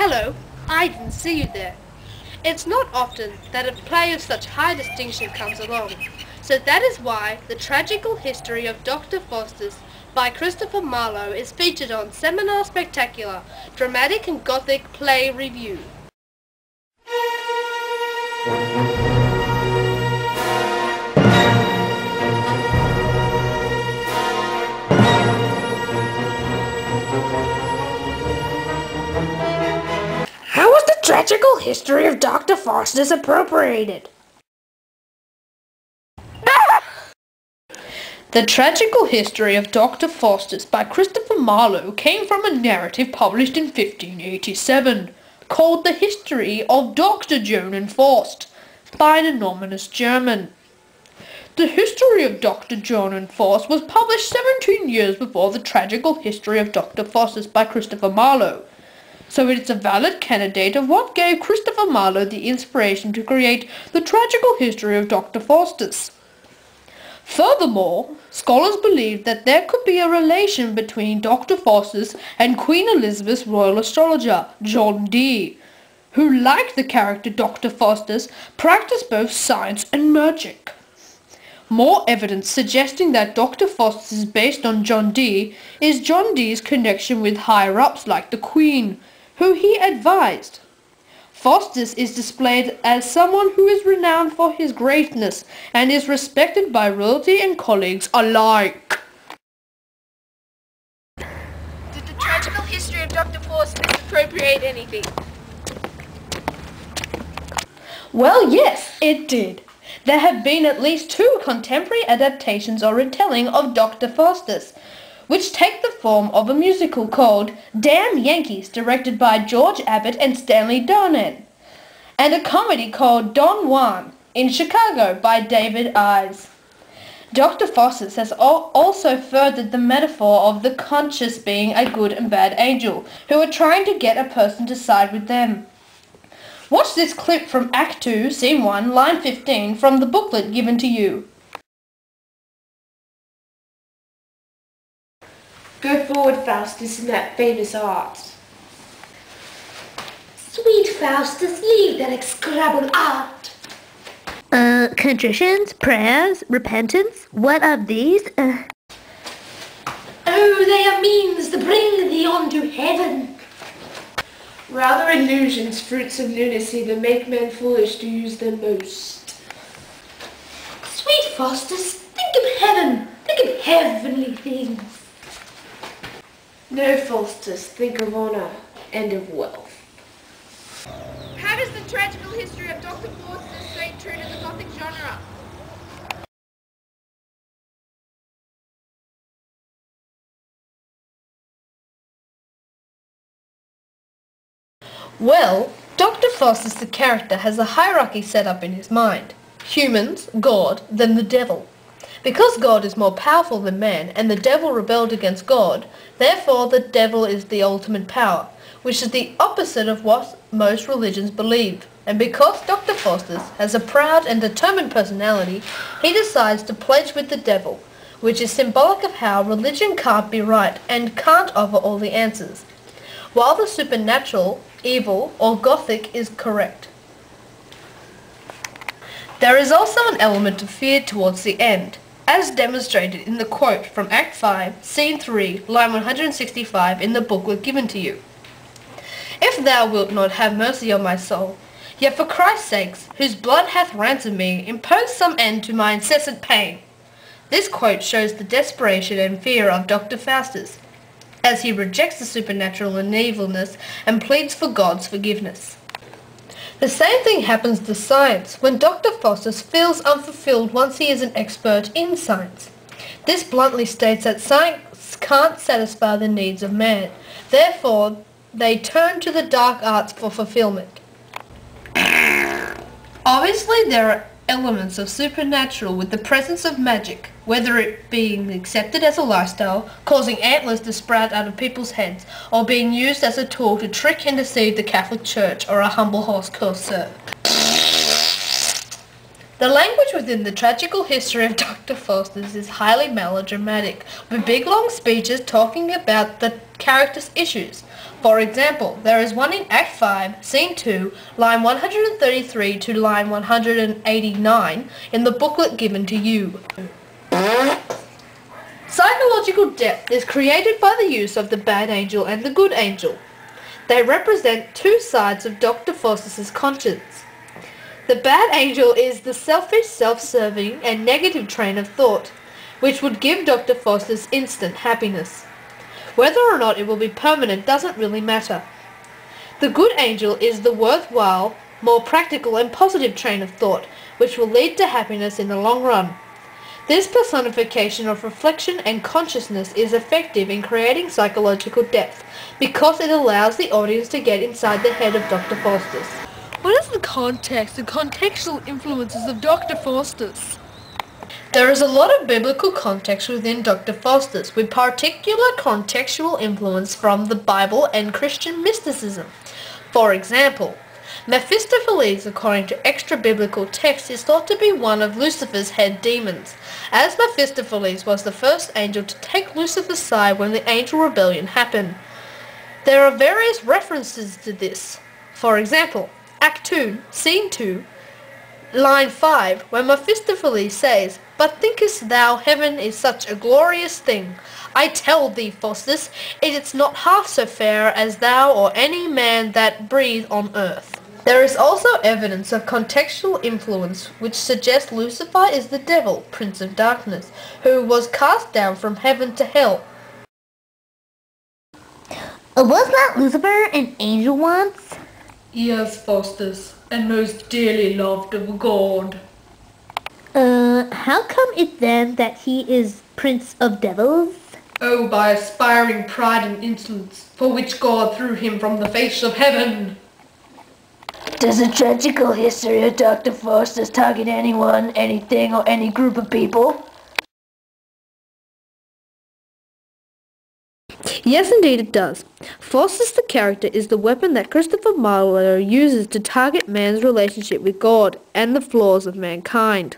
Hello, I didn't see you there. It's not often that a play of such high distinction comes along, so that is why The Tragical History of Doctor Faustus by Christopher Marlowe is featured on Seminar Spectacular, Dramatic and Gothic Play Review. How was the tragical history of Doctor Faustus appropriated? The Tragical History of Doctor Faustus by Christopher Marlowe came from a narrative published in 1587, called The History of Dr. Johann Faust, by an anonymous German. The History of Dr. Johann Faust was published 17 years before The Tragical History of Dr. Faustus by Christopher Marlowe, so it's a valid candidate of what gave Christopher Marlowe the inspiration to create The Tragical History of Dr. Faustus. Furthermore, scholars believe that there could be a relation between Dr. Faustus and Queen Elizabeth's royal astrologer, John Dee, who, like the character Dr. Faustus, practiced both science and magic. More evidence suggesting that Dr. Faustus is based on John Dee is John Dee's connection with higher-ups like the Queen, who he advised. Faustus is displayed as someone who is renowned for his greatness and is respected by royalty and colleagues alike. Did the tragical history of Dr. Faustus appropriate anything? Well, yes, it did. There have been at least 2 contemporary adaptations or retelling of Dr. Faustus, which take the form of a musical called Damn Yankees, directed by George Abbott and Stanley Donen, and a comedy called Don Juan in Chicago by David Ives. Dr. Faustus has also furthered the metaphor of the conscious being a good and bad angel, who are trying to get a person to side with them. Watch this clip from Act 2, Scene 1, Line 15 from the booklet given to you. Go forward, Faustus, in that famous art. Sweet Faustus, leave that execrable art. Contritions, prayers, repentance, what of these? Oh, they are means to bring thee unto heaven. Rather illusions, fruits of lunacy, that make men foolish to use them most. Sweet Faustus, think of heaven, think of heavenly things. No, Faustus, think of honour and of wealth. How does the tragical history of Dr. Faustus stay true to the Gothic genre? Well, Dr. Faustus the character has a hierarchy set up in his mind. Humans, God, then the devil. Because God is more powerful than man and the devil rebelled against God, therefore the devil is the ultimate power, which is the opposite of what most religions believe. And because Dr. Faustus has a proud and determined personality, he decides to pledge with the devil, which is symbolic of how religion can't be right and can't offer all the answers, while the supernatural, evil, or Gothic is correct. There is also an element of fear towards the end, as demonstrated in the quote from Act 5, Scene 3, line 165 in the booklet given to you. If thou wilt not have mercy on my soul, yet for Christ's sakes, whose blood hath ransomed me, impose some end to my incessant pain. This quote shows the desperation and fear of Dr. Faustus, as he rejects the supernatural and evilness and pleads for God's forgiveness. The same thing happens to science when Dr. Faustus feels unfulfilled once he is an expert in science. This bluntly states that science can't satisfy the needs of man. Therefore, they turn to the dark arts for fulfillment. Obviously, there are elements of supernatural with the presence of magic, whether it being accepted as a lifestyle, causing antlers to sprout out of people's heads, or being used as a tool to trick and deceive the Catholic Church or a humble horse courser. The The language within the tragical history of Dr. Faustus is highly melodramatic, with big long speeches talking about the character's issues. For example, there is one in Act 5, Scene 2, line 133 to line 189 in the booklet given to you. Psychological depth is created by the use of the bad angel and the good angel. They represent two sides of Dr. Faustus's conscience. The bad angel is the selfish, self-serving and negative train of thought, which would give Dr. Faustus instant happiness. Whether or not it will be permanent doesn't really matter. The good angel is the worthwhile, more practical and positive train of thought, which will lead to happiness in the long run. This personification of reflection and consciousness is effective in creating psychological depth because it allows the audience to get inside the head of Dr. Faustus. What is the context and contextual influences of Dr. Faustus? There is a lot of biblical context within Dr. Faustus, with particular contextual influence from the Bible and Christian mysticism. For example, Mephistopheles, according to extra-biblical texts, is thought to be one of Lucifer's head demons, as Mephistopheles was the first angel to take Lucifer's side when the angel rebellion happened. There are various references to this. For example, Act 2, Scene 2, line 5, where Mephistopheles says, "But thinkest thou heaven is such a glorious thing? I tell thee, Faustus, it is not half so fair as thou or any man that breathe on earth." There is also evidence of contextual influence which suggests Lucifer is the devil, prince of darkness, who was cast down from heaven to hell. Was not Lucifer an angel once? Yes, Faustus, and most dearly loved of God. How come it then that he is prince of devils? Oh, by aspiring pride and insolence, for which God threw him from the face of heaven. Does the tragical history of Dr. Faustus target anyone, anything, or any group of people? Yes, indeed it does. Faustus the character is the weapon that Christopher Marlowe uses to target man's relationship with God and the flaws of mankind.